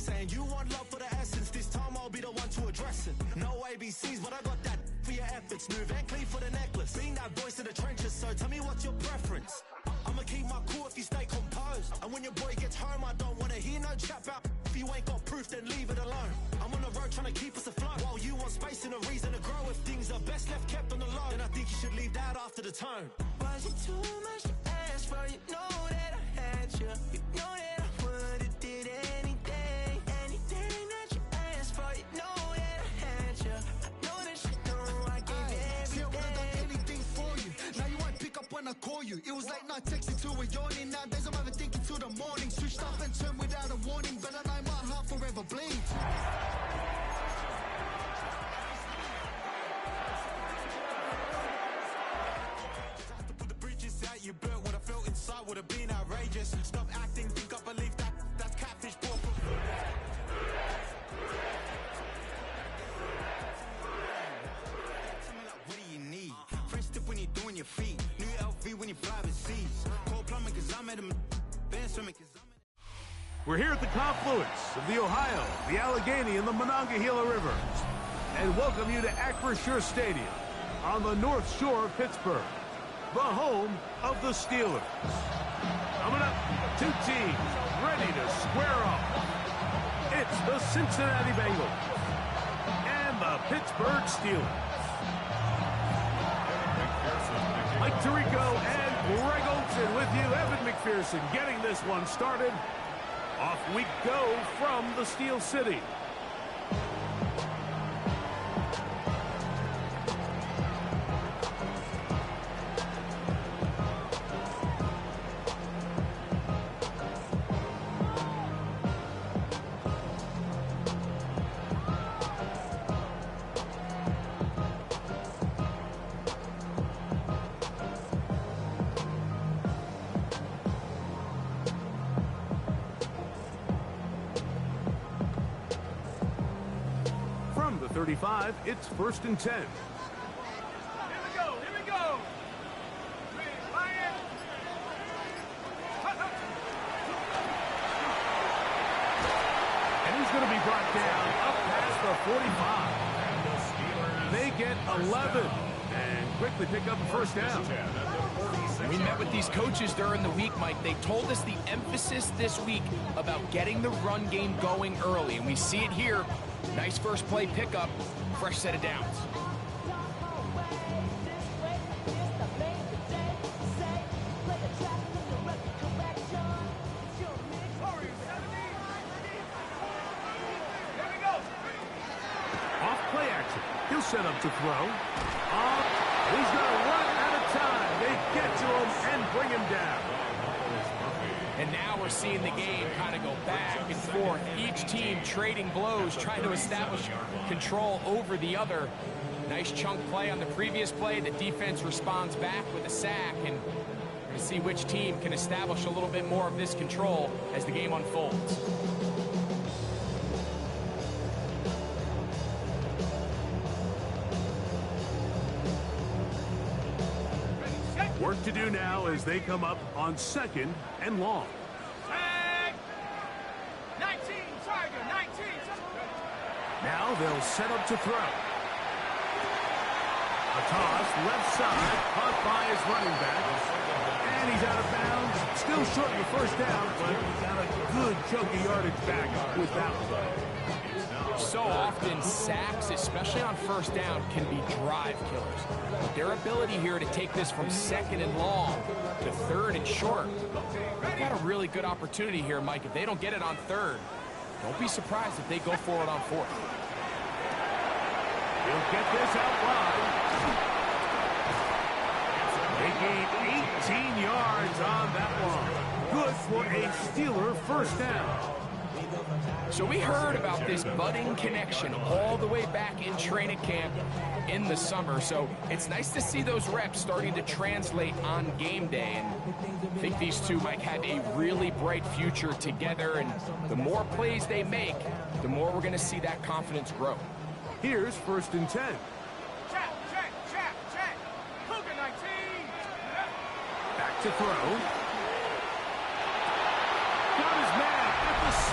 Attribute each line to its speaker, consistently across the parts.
Speaker 1: saying you want love for the essence. This time I'll be the one to address it. No ABCs, but I got that for your efforts. Smooth and clean for the necklace. Being that voice in the trenches, so tell me what's your preference. I'ma keep my cool if you stay composed. And when your boy gets home, I don't wanna hear no chat about. If you ain't got proof, then leave it alone. I'm on the road trying to keep us afloat. While you want space and a reason to grow. If things are best left kept on the low, then I think you should leave that after the tone.
Speaker 2: Was it too much to ask for? You know that I had you. You know that I would've did anything. Anything that you asked for. You know that I had you. I know that you know I gave you everything.
Speaker 3: See, I would've done anything for you. Now you won't pick up when I call you. It was late night texting till we're yawning. Nowadays I'm overthinking till the morning. Switched up and turned without a warning. But I know my heart forever bleeds.
Speaker 1: You built what I felt inside would have been outrageous. Stop acting, think I believe that's catfish bought from. What do you need? Fresh tip when you're doing your feet. New LV when you fly overseas. Cold plumbing cause I'm at him. Band swimming cause I'm at.
Speaker 4: We're here at the confluence of the Ohio, the Allegheny, and the Monongahela rivers, and welcome you to Acrisure Stadium on the North Shore of Pittsburgh, the home of the Steelers. Coming up, two teams ready to square off. It's the Cincinnati Bengals and the Pittsburgh Steelers. Mike Tirico and Greg Olsen with you. Evan McPherson getting this one started. Off we go from the Steel City. From the 35, it's 1st and 10.
Speaker 5: Here we go, here we go. Lion.
Speaker 4: And he's going to be brought down up past the 45. They get 11 and quickly pick up a first down.
Speaker 6: We met with these coaches during the week, Mike. They told us the emphasis this week about getting the run game going early, and we see it here. Nice first play pickup, fresh set of downs.
Speaker 4: Off play action. He'll set up to throw. He's going to run out of time. They get to him and bring him down.
Speaker 6: And now we're seeing the game kind of go back and forth. Each team trading blows, trying to establish control over the other. Nice chunk play on the previous play. The defense responds back with a sack. And we're going to see which team can establish a little bit more of this control as the game unfolds.
Speaker 4: Work to do now as they come up on 2nd and long.
Speaker 5: Tag. 19, Tiger, 19.
Speaker 4: Now they'll set up to throw. A toss, left side, caught by his running back. And he's out of bounds. Still short of the first down, but he got a good chunk of yardage back with that one.
Speaker 6: So often, sacks, especially on first down, can be drive killers. But their ability here to take this from 2nd and long to 3rd and short, they've got a really good opportunity here, Mike. If they don't get it on 3rd, don't be surprised if they go for it on 4th.
Speaker 4: He'll get this out wide. They gain 18 yards on that one. Good for a Steeler first down.
Speaker 6: So we heard about this budding connection all the way back in training camp in the summer. So it's nice to see those reps starting to translate on game day. And I think these two might have a really bright future together. And the more plays they make, the more we're going to see that confidence grow.
Speaker 4: Here's 1st and 10.
Speaker 5: Check. Cougar 19.
Speaker 4: Back to throw. Got his man at the 6.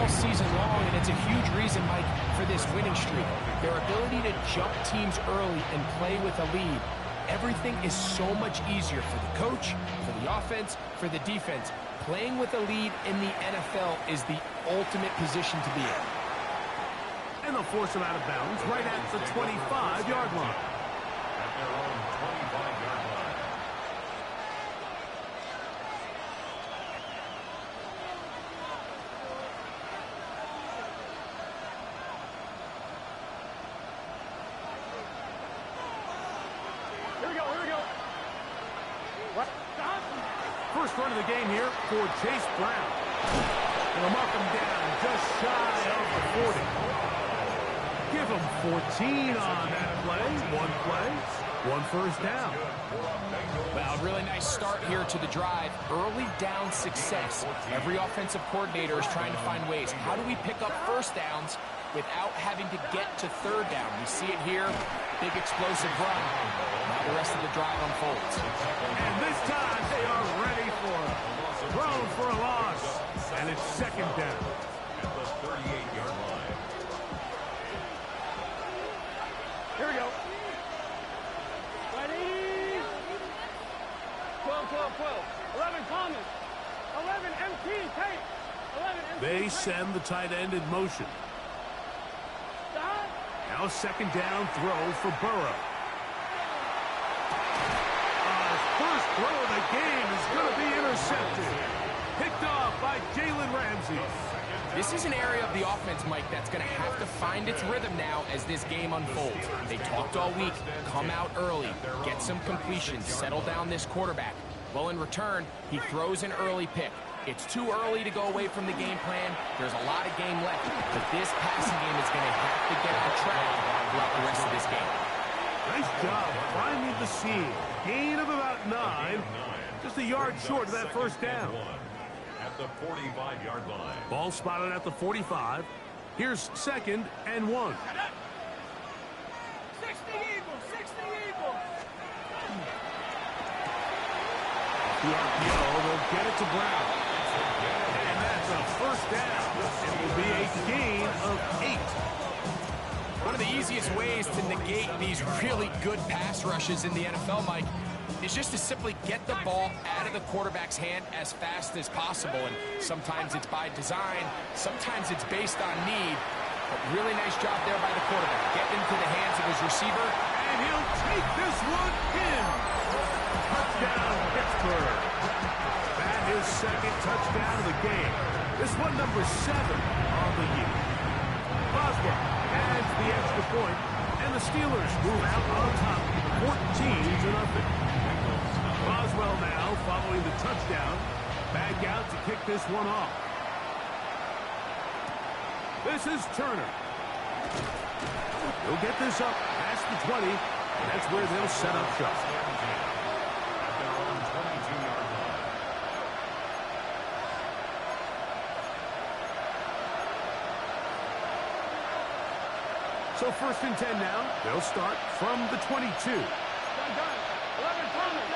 Speaker 6: all season long, and it's a huge reason, Mike, for this winning streak. Their ability to jump teams early and play with a lead. Everything is so much easier for the coach, for the offense, for the defense. Playing with a lead in the NFL is the ultimate position to be in.
Speaker 4: And they'll force him out of bounds right at the 25-yard line.
Speaker 7: At their own 25-yard line.
Speaker 5: Here we go, here we go. What? Stop.
Speaker 4: First run of the game here for Chase Brown. And they'll mark him down just shy of the 40. Give him 14 on that play. One first down.
Speaker 6: Well, a really nice start here to the drive. Early down success. Every offensive coordinator is trying to find ways. How do we pick up first downs without having to get to third down? We see it here. Big explosive run. Now the rest of the drive unfolds.
Speaker 4: And this time they are ready for it. Thrown for a loss. And it's second down.
Speaker 7: At the 38-yard line.
Speaker 5: Here we go. Ready? 12, 12, 12. 11 Thomas. 11 MT. Tate. 11 MT.
Speaker 4: They send the tight end in motion.
Speaker 5: Stop.
Speaker 4: Now second down throw for Burrow. First throw of the game is going to be intercepted. Picked off by Jalen Ramsey.
Speaker 6: This is an area of the offense, Mike, that's going to have to find its rhythm now as this game unfolds. They talked all week, come out early, get some completions, settle down this quarterback. Well, in return, he throws an early pick. It's too early to go away from the game plan. There's a lot of game left, but this passing game is going to have to get on track throughout the rest of this game.
Speaker 4: Nice job finding the seam. Gain of about 9. Just a yard short of that first down.
Speaker 7: At the 45-yard line.
Speaker 4: Ball spotted at the 45. Here's second and 1.
Speaker 5: 60 Eagles. 60 Eagles.
Speaker 4: The RPO will get it to Brown. And that's a first down. It will be a gain of 8.
Speaker 6: One of the easiest ways to negate these really good pass rushes in the NFL, Mike, is just to simply get the ball out of the quarterback's hand as fast as possible. And sometimes it's by design, sometimes it's based on need. But really nice job there by the quarterback. Getting into the hands of his receiver.
Speaker 4: And he'll take this one in. Touchdown, Pittsburgh. That is second touchdown of the game. This one number 7 on the year. Boswell adds the extra point, and the Steelers move out on top, 14-0. Boswell now, following the touchdown, back out to kick this one off. This is Turner. He'll get this up past the 20, and that's where they'll set up shop.
Speaker 7: At their own 22-yard line.
Speaker 4: So first and 10 now. They'll start from the 22.
Speaker 5: Done. 11 Thomas.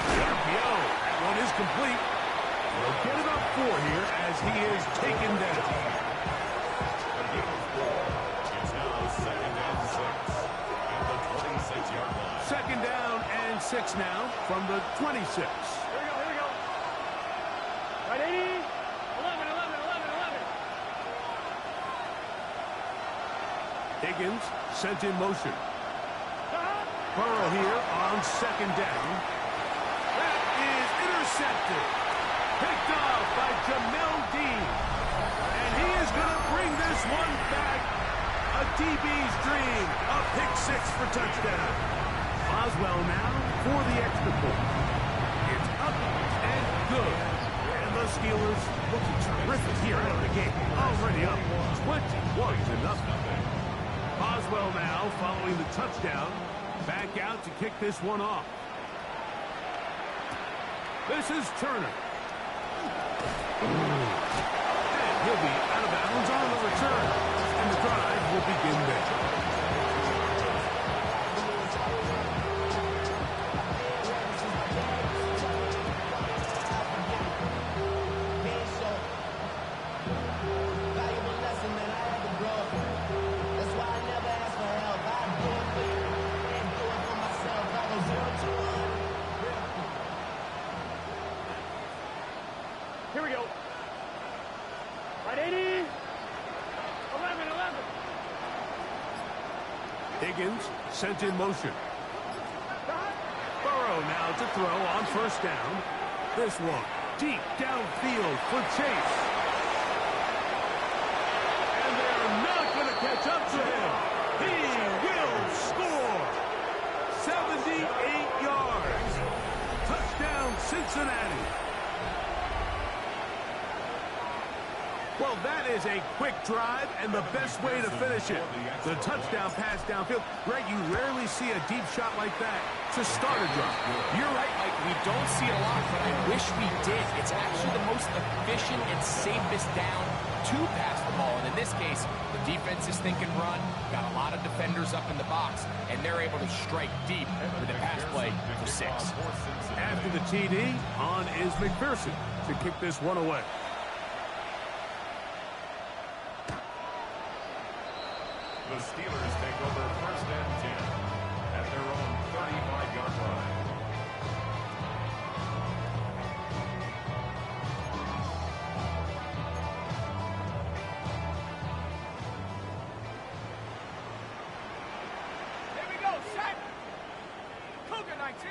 Speaker 4: The RPO. That one is complete. They'll get it up 4 here as he is taken down.
Speaker 7: It's now second and 6 at the 26-yard line.
Speaker 4: Second down and 6 now from the 26.
Speaker 5: Here we go. Ready? 11.
Speaker 4: Higgins sent in motion.
Speaker 5: Stop.
Speaker 4: Burrow here on second down. That is intercepted. Picked off by Jamel Dean. And he is going to bring this one back. A DB's dream. A pick 6 for touchdown. Boswell now for the extra point. It's up and good. And the Steelers looking terrific here out of the game. Already up 21-0. Boswell now following the touchdown. Back out to kick this one off. This is Turner. And he'll be out of bounds on the return. And the drive will begin there.
Speaker 5: Here we go. Right, 80. 11.
Speaker 4: Higgins sent in motion. Burrow now to throw on first down. This one deep downfield for Chase. And they're not going to catch up to him. He will score. 78 yards. Touchdown, Cincinnati. Well, that is a quick drive and the best way to finish it. The touchdown pass downfield. Greg, you rarely see a deep shot like that to start a drive.
Speaker 6: You're right, Mike. We don't see it a lot, but I wish we did. It's actually the most efficient and safest down to pass the ball. And in this case, the defense is thinking run, got a lot of defenders up in the box, and they're able to strike deep with a pass play for 6.
Speaker 4: After the TD, on is McPherson to kick this one away.
Speaker 7: The Steelers take over first and 10 at their own 35-yard line.
Speaker 5: Here we go. Set. Cougar 19.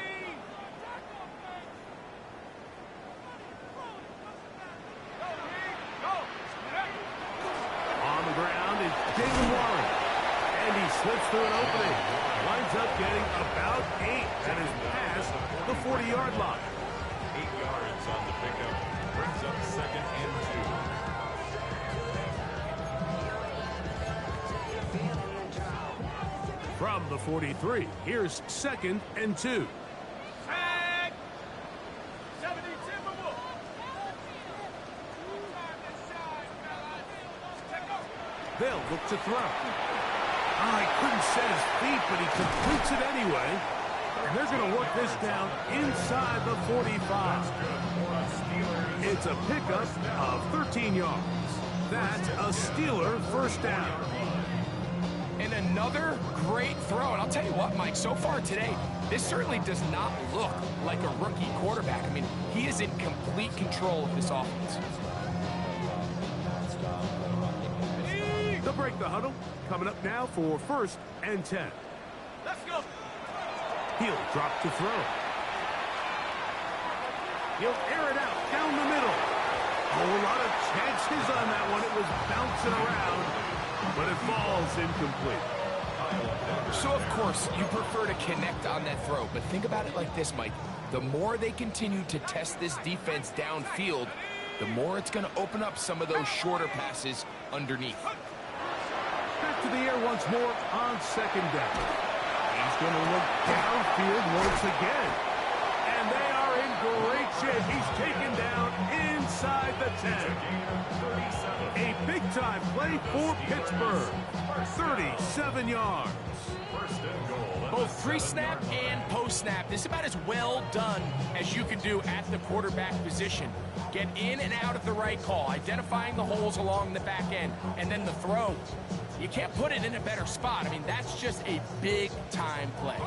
Speaker 4: On the ground is Jalen Warren. And he slips through an opening. Winds up getting about 8 and is past the 40-yard line.
Speaker 7: 8 yards on the pickup. Brings up second and 2.
Speaker 4: From the 43, here's second and 2.
Speaker 5: Tag. 70 Timberwolves.
Speaker 4: They'll look to throw. He couldn't set his feet, but he completes it anyway. And they're going to work this down inside the 45. It's a pickup of 13 yards. That's a Steeler first down.
Speaker 6: And another great throw. And I'll tell you what, Mike, so far today, this certainly does not look like a rookie quarterback. I mean, he is in complete control of this offense.
Speaker 4: They'll break the huddle. Coming up now for first and 10.
Speaker 5: Let's go.
Speaker 4: He'll drop to throw. He'll air it out down the middle. A whole lot of chances on that one. It was bouncing around, but it falls incomplete.
Speaker 6: So, of course, you prefer to connect on that throw, but think about it like this, Mike. The more they continue to test this defense downfield, the more it's going to open up some of those shorter passes underneath.
Speaker 4: Back to the air once more on second down. He's going to look downfield once again. And they are in great shape. He's taken down inside the 10. A big-time play for Pittsburgh. 37 yards.
Speaker 6: Both pre-snap and post-snap, this is about as well done as you can do at the quarterback position. Get in and out at the right call, identifying the holes along the back end, and then the throw. You can't put it in a better spot. I mean, that's just a big-time play.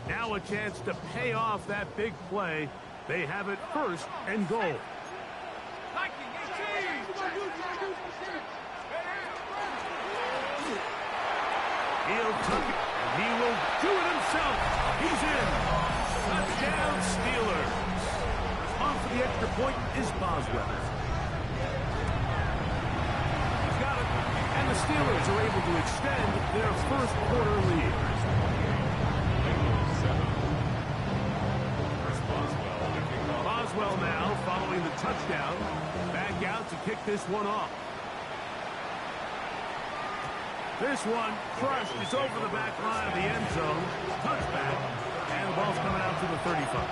Speaker 4: Now a chance to pay off that big play. They have it first and goal. He'll tuck it, and he will do it himself. He's in. Touchdown, Steelers. On for the extra point is Boswell. He's got it, and the Steelers are able to extend their first quarter lead. Boswell now following the touchdown. Back out to kick this one off. This one crushed. It's over the back line of the end zone. Touchback. And the ball's coming out to the 35.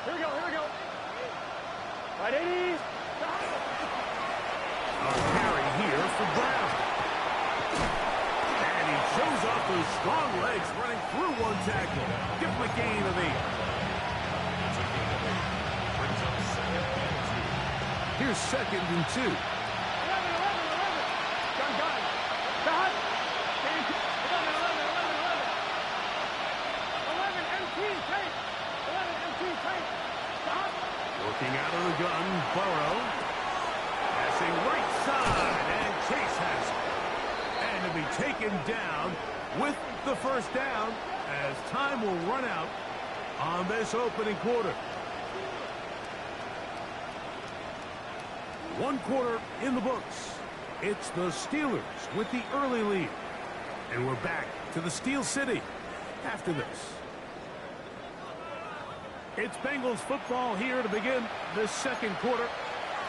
Speaker 5: Here we go, here we go. Right, 80.
Speaker 4: A carry here for Brown. And he shows off those strong legs running through one tackle. Give him a gain of 8. Here's 2nd and 2.
Speaker 5: 11, 11, 11. Gun. Dot. 11, 11, 11, 11. 11 MT tape. 11 MT tape. Dot.
Speaker 4: Working out of the gun, Burrow. Passing right side, and Chase has it. And to be taken down with the first down as time will run out on this opening quarter. 1 quarter in the books. It's the Steelers with the early lead. And we're back to the Steel City after this. It's Bengals football here to begin this 2nd quarter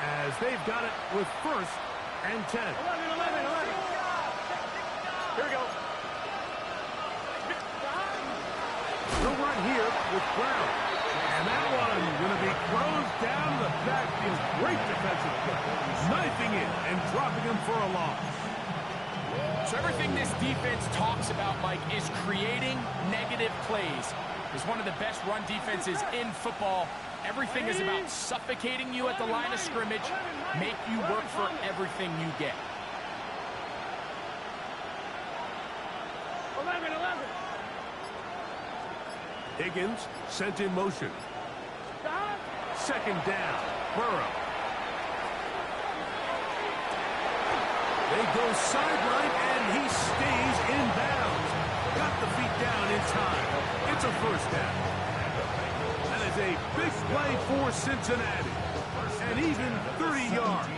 Speaker 4: as they've got it with 1st and 10.
Speaker 5: 11, 11, 11. Here we go.
Speaker 4: The run here with Brown. And that one going to be closed down the backfield. Great defensive play. Knifing it and dropping him for a loss.
Speaker 6: So everything this defense talks about, Mike, is creating negative plays. It's one of the best run defenses in football. Everything is about suffocating you at the line of scrimmage, make you work for everything you get.
Speaker 5: 11, 11.
Speaker 4: Higgins sent in motion.
Speaker 5: Dot.
Speaker 4: 2nd down. Burrow. They go sideline, and he stays in bounds. Got the feet down in time. It's a 1st down. That is a big play for Cincinnati. And even 30 yards.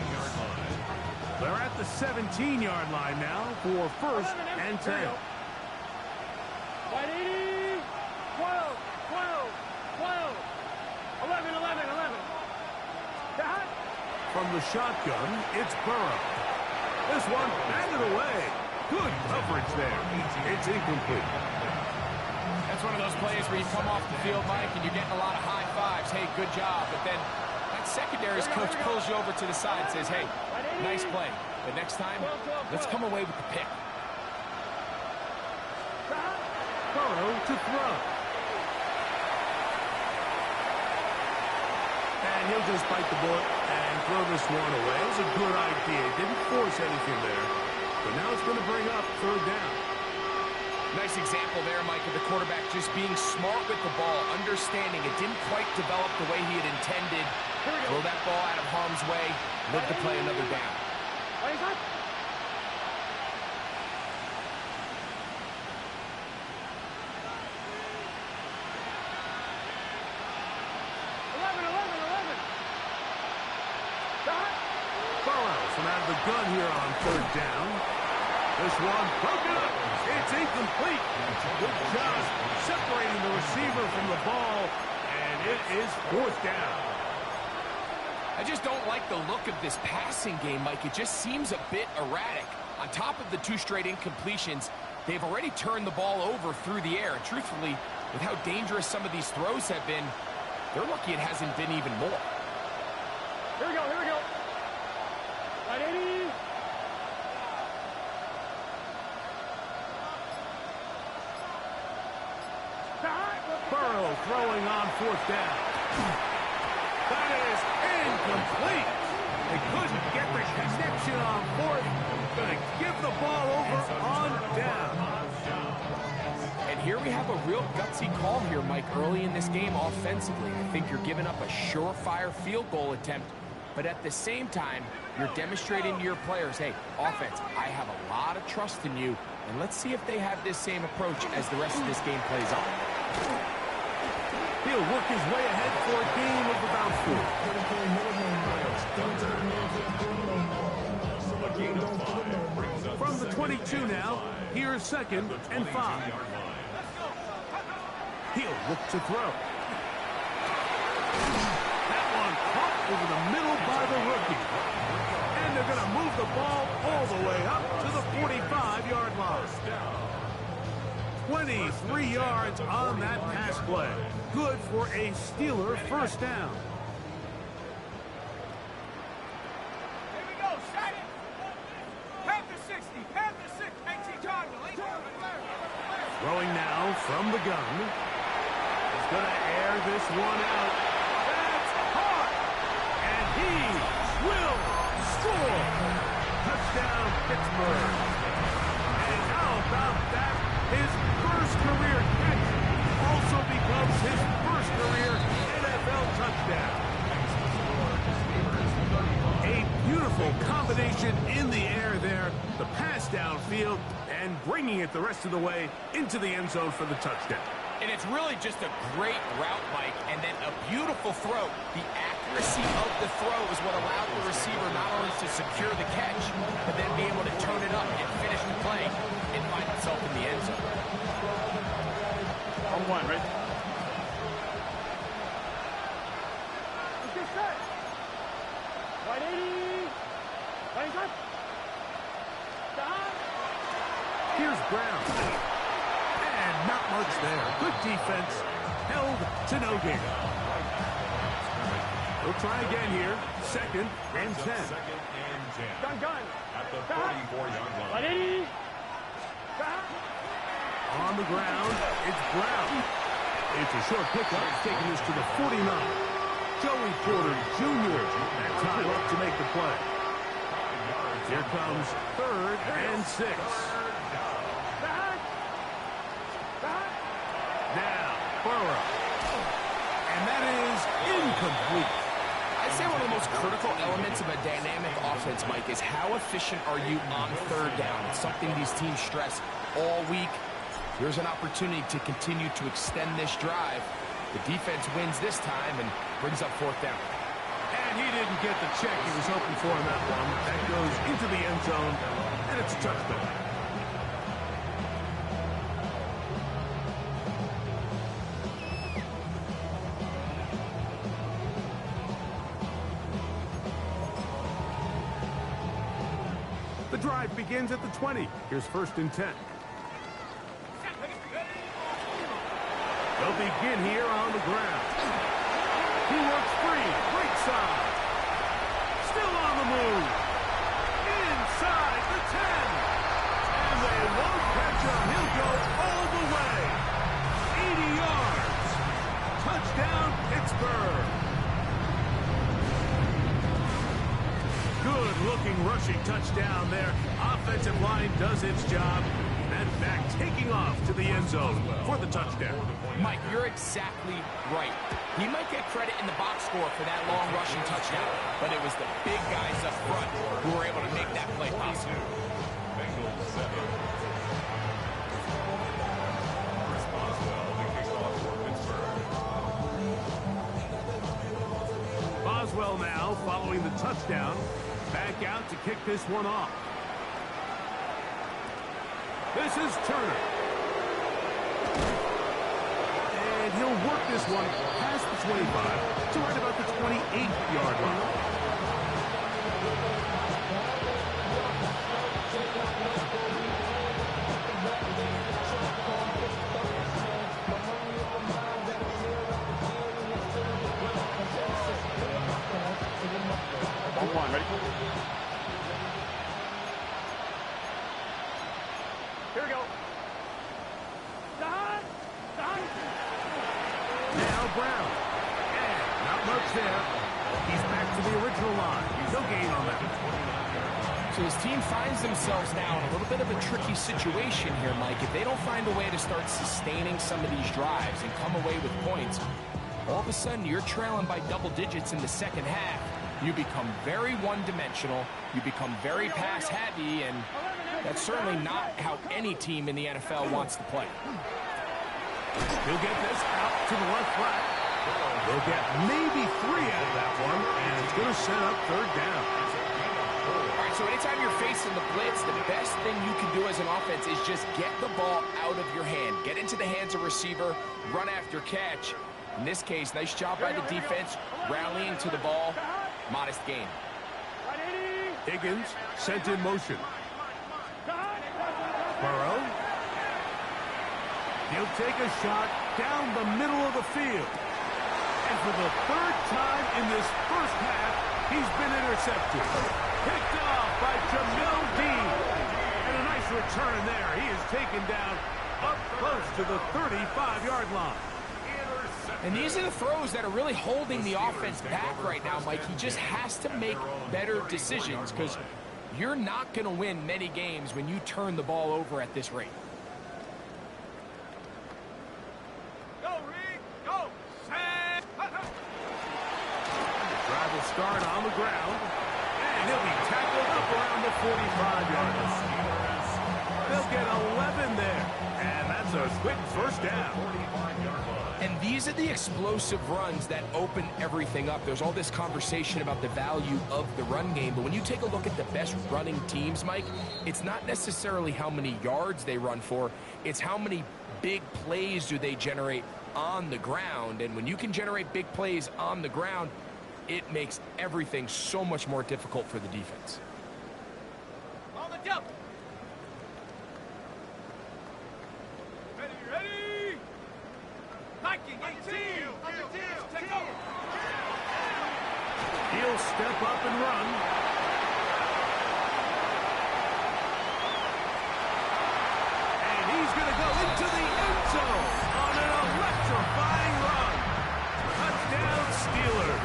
Speaker 4: They're at the 17-yard line now for 1st and 10.
Speaker 5: 180. 12, 12, 12. 11, 11, 11. Dot.
Speaker 4: From the shotgun, it's Burrow. This one batted away. Good coverage there. It's incomplete.
Speaker 6: That's one of those plays where you come off the field, Mike, and you're getting a lot of high fives. Hey, good job. But then that secondary's coach pulls you over to the side and says, hey, nice play. But next time, let's come away with the pick.
Speaker 4: Burrow to throw. And he'll just bite the bullet and throw this one away. It was a good idea. Didn't force anything there. But now it's going to bring up 3rd down.
Speaker 6: Nice example there, Mike, of the quarterback just being smart with the ball, understanding it didn't quite develop the way he had intended. Throw that ball out of harm's way, look to play another down.
Speaker 5: What is that?
Speaker 4: Out of the gun here on 3rd down. This one broken up. It's incomplete. Good job separating the receiver from the ball, and it is 4th down.
Speaker 6: I just don't like the look of this passing game, Mike. It just seems a bit erratic. On top of the 2 straight incompletions, they've already turned the ball over through the air. And truthfully, with how dangerous some of these throws have been, they're lucky it hasn't been even more.
Speaker 5: Here we go, here we go. 180.
Speaker 4: Burrow throwing on 4th down. That is incomplete. They couldn't get the connection on 4th. Going to give the ball over on down.
Speaker 6: And here we have a real gutsy call here, Mike, early in this game offensively. I think you're giving up a surefire field goal attempt, but at the same time, you're demonstrating to your players, hey, offense, I have a lot of trust in you, and let's see if they have this same approach as the rest of this game plays out.
Speaker 4: He'll work his way ahead for a gain of about 4. From the 22 now, here's 2nd and 5. He'll look to throw. That one caught over the middle by the rookie. And they're going to move the ball all the way up to the 45-yard line. 23 yards on that pass play. Good for a Steeler 1st down.
Speaker 5: Here we go, set it. Panther 60, Panther 6, 18 yard release.
Speaker 4: Throwing now from the gun. He's going to air this one out. That's caught. And he Pittsburgh. And how about that? His first career catch also becomes his first career NFL touchdown. A beautiful combination in the air there, the pass downfield, and bringing it the rest of the way into the end zone for the touchdown.
Speaker 6: And it's really just a great route, Mike, and then a beautiful throw. The accuracy of the throw is what allowed the receiver not only to secure the catch, but then be able to turn it up and finish the play and find himself in the end zone.
Speaker 5: On one, right? Let's get set. Right 80. Right touch. Stop.
Speaker 4: Here's Brown. And not much there. Good defense. Held to no gain. We'll try again here. Second and 10.
Speaker 5: Gun.
Speaker 7: At the 44-yard line.
Speaker 5: Right 80.
Speaker 4: On the ground, it's Brown. It's a short pickup, taking us to the 49. Joey Porter Jr. and time up to make the play. Here comes third and 6. Now, Burrow. And that is incomplete.
Speaker 6: I'd say one of the most critical elements of a dynamic offense, Mike, is how efficient are you on third down. It's something these teams stress all week. Here's an opportunity to continue to extend this drive. The defense wins this time and brings up fourth down.
Speaker 4: And he didn't get the check he was hoping for on that one. That goes into the end zone, and it's a touchdown. The drive begins at the 20. Here's first and 10. They'll begin here on the ground. He works free. Right side. Still on the move. Inside the 10. And they won't catch him. He'll go all the way. 80 yards. Touchdown, Pittsburgh. Good-looking rushing touchdown there. Offensive line does its job. And back taking off to the end zone for the touchdown.
Speaker 6: Mike, you're exactly right. He might get credit in the box score for that long rushing touchdown, but it was the big guys up front who were able to make that play possible.
Speaker 4: Boswell now following the touchdown. Back out to kick this one off. This is Turner. And he'll work this one past the 25 to right about the 28-yard line.
Speaker 5: On one, ready? Here we go.
Speaker 4: Now Brown. And not much there. He's back to the original line. No gain on that.
Speaker 6: So his team finds themselves now in a little bit of a tricky situation here, Mike. If they don't find a way to start sustaining some of these drives and come away with points, all of a sudden you're trailing by double digits in the second half. You become very one-dimensional. You become very pass-heavy, and that's certainly not how any team in the NFL wants to play.
Speaker 4: He'll get this out to the left flat. They'll get maybe 3 out of that one, and it's going to set up third down.
Speaker 6: All right, so anytime you're facing the blitz, the best thing you can do as an offense is just get the ball out of your hand. Get into the hands of receiver, run after catch. In this case, nice job by the defense, rallying to the ball. Modest gain.
Speaker 4: Higgins sent in motion. Burrow. He'll take a shot down the middle of the field. And for the third time in this first half, he's been intercepted. Picked off by Jamel Dean. And a nice return there. He is taken down up close to the 35-yard line.
Speaker 6: And these are the throws that are really holding the offense back right now, Mike. He just has to make better decisions because You're not going to win many games when you turn the ball over at this rate.
Speaker 5: Go, Reed! Go! Set!
Speaker 4: Drive will start on the ground, and he'll be tackled up around the 45-yard line. They'll get 11 there, and that's a quick first down.
Speaker 6: And these are the explosive runs that open everything up. There's all this conversation about the value of the run game, but when you take a look at the best running teams, Mike, it's not necessarily how many yards they run for, it's how many big plays do they generate on the ground. And when you can generate big plays on the ground, it makes everything so much more difficult for the defense.
Speaker 5: On the jump! Ready! Hiking 18! Take over!
Speaker 4: He'll step up and run. And he's going to go into the end zone on an electrifying run. Touchdown, Steelers.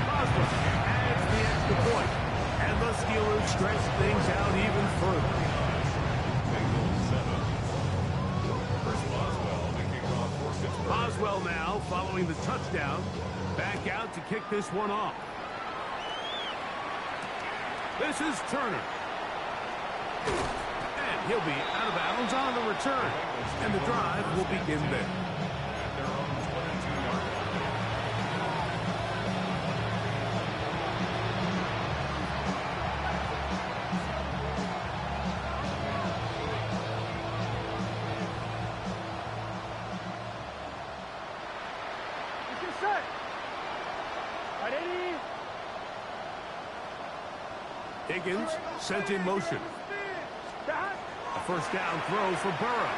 Speaker 4: Boswell adds the extra point, and the Steelers stretch things out even further. Boswell now, following the touchdown, back out to kick this one off. This is Turner. And he'll be out of bounds on the return. And the drive will begin there.
Speaker 5: Set! Ready?
Speaker 4: Higgins sent in motion. A first down throw for Burrow.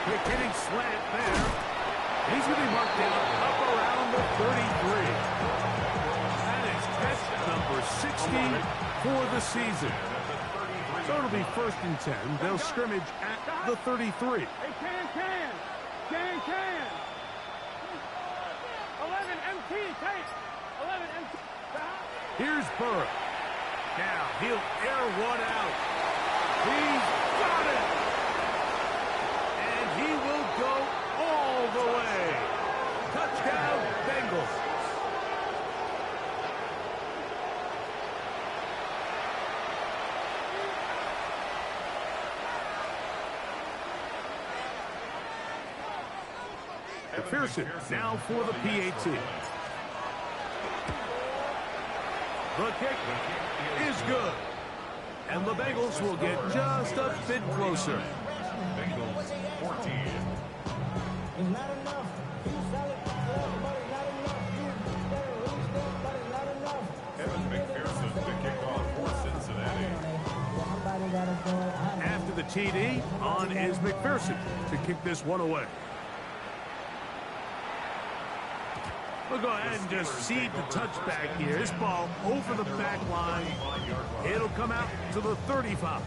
Speaker 4: Quick hitting slant there. He's going to be marked down up around the 33. That is catch number 60 for the season. So it'll be 1st and 10. They'll scrimmage at the 33.
Speaker 5: Hey, can! 11 MT, take! 11 MT.
Speaker 4: Here's Burrow. Now he'll air one out. He's got it! And he will go all the way. Touchdown, Bengals. McPherson now for the PAT. The kick is good. And the Bengals will get just a bit closer.
Speaker 7: Bengals 14. Evan McPherson to kick off for Cincinnati.
Speaker 4: After the TD, on is McPherson to kick this one away. We'll go ahead and just seed the touchback here. This ball over the back line. It'll come out to the 35.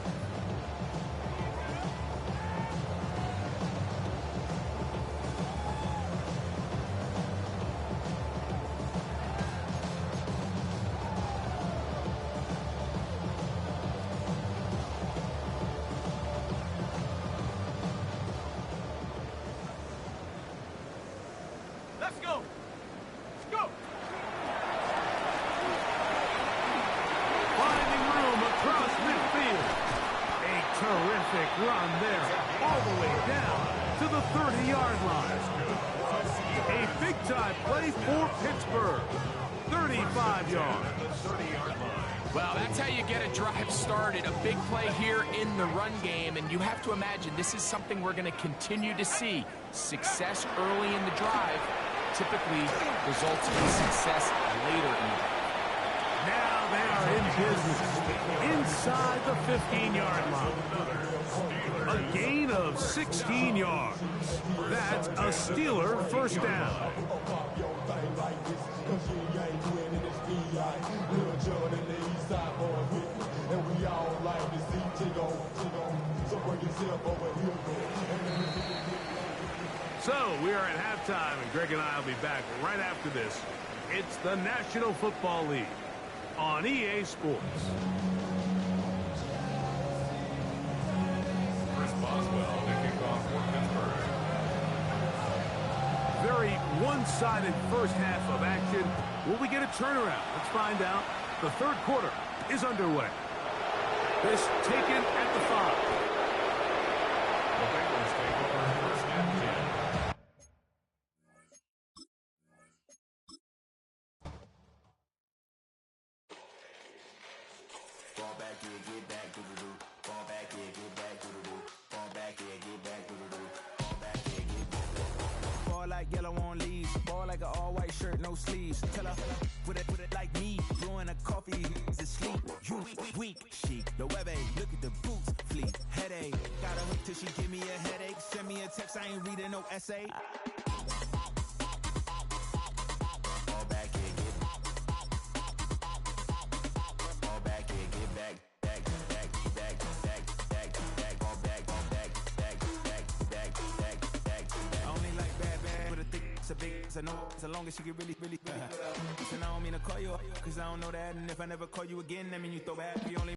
Speaker 5: Let's go!
Speaker 4: Finding room across midfield. A terrific run there, all the way down to the 30-yard line. A big-time play for Pittsburgh. 35 yards.
Speaker 6: Well, that's how you get a drive started. A big play here in the run game, and you have to imagine this is something we're going to continue to see. Success early in the drive typically results in success later in the drive.
Speaker 4: Now they are in business inside the 15-yard line. A gain of 16 yards. That's a Steeler first down. So we are at halftime, and Greg and I will be back right after this. It's the National Football League on EA Sports.
Speaker 7: Chris Boswell to kick off for Pittsburgh.
Speaker 4: Very one-sided first half of action. Will we get a turnaround? Let's find out. The third quarter is underway. This taken at the 5.
Speaker 7: The Bengals take over first and 10.
Speaker 2: Fall back here, get back, do-do-do. Fall back here, get back, do-do-do. Fall back here, get back, do-do-do. Fall back here, get back. Fall like yellow on leaves. Fall like an all-white shirt, no sleeves. Tell her, with it like me. Blowing a coffee, he's asleep. You weak, chic. The web look at the boots, fleet. Headache, got a hook till she give me a headache. Send me a text, I ain't reading no essay. Fall back here, get back. Fall back here, get back. Back, back, back, back, back, back. Fall back, back, back, back, back, back, back. I only like bad, but a thick, it's a big, it's a no, so long as she can really. Listen, I don't mean to call you, cause I don't know that, and if I never call you again, that mean you throw back. You only